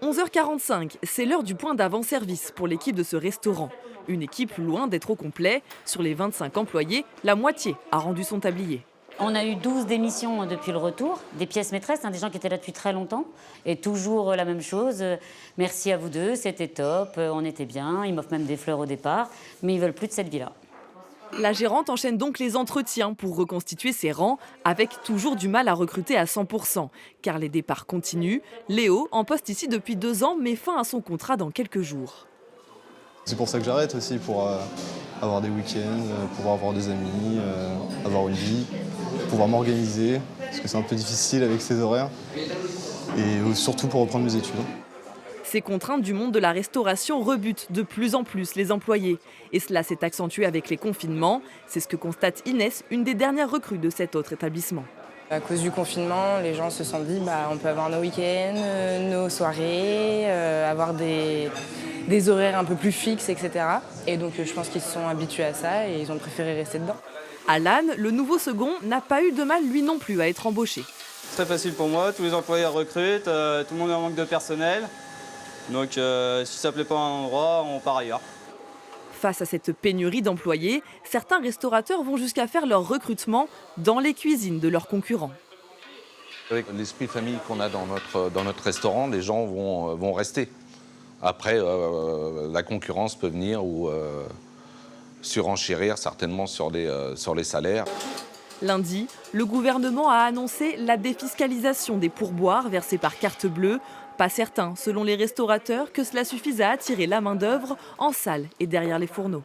11h45, c'est l'heure du point d'avant-service pour l'équipe de ce restaurant. Une équipe loin d'être au complet. Sur les 25 employés, la moitié a rendu son tablier. On a eu 12 démissions depuis le retour, des pièces maîtresses, des gens qui étaient là depuis très longtemps. Et toujours la même chose, merci à vous deux, c'était top, on était bien, ils m'offrent même des fleurs au départ, mais ils veulent plus de cette vie-là. La gérante enchaîne donc les entretiens pour reconstituer ses rangs, avec toujours du mal à recruter à 100%. Car les départs continuent. Léo, en poste ici depuis 2 ans, met fin à son contrat dans quelques jours. C'est pour ça que j'arrête aussi, pour avoir des week-ends, pouvoir avoir des amis, avoir une vie, pouvoir m'organiser, parce que c'est un peu difficile avec ces horaires, et surtout pour reprendre mes études. Ces contraintes du monde de la restauration rebutent de plus en plus les employés. Et cela s'est accentué avec les confinements. C'est ce que constate Inès, une des dernières recrues de cet autre établissement. À cause du confinement, les gens se sont dit on peut avoir nos week-ends, nos soirées, avoir des horaires un peu plus fixes, etc. Et donc je pense qu'ils se sont habitués à ça et ils ont préféré rester dedans. Alan, le nouveau second, n'a pas eu de mal lui non plus à être embauché. C'est très facile pour moi, tous les employés recrutent, tout le monde est en manque de personnel. Donc si ça ne plaît pas à un endroit, on part ailleurs. Face à cette pénurie d'employés, certains restaurateurs vont jusqu'à faire leur recrutement dans les cuisines de leurs concurrents. Avec l'esprit famille qu'on a dans notre restaurant, les gens vont rester. Après, la concurrence peut venir ou surenchérir certainement sur les salaires. Lundi, le gouvernement a annoncé la défiscalisation des pourboires versés par carte bleue. Pas certain, selon les restaurateurs, que cela suffise à attirer la main-d'œuvre en salle et derrière les fourneaux.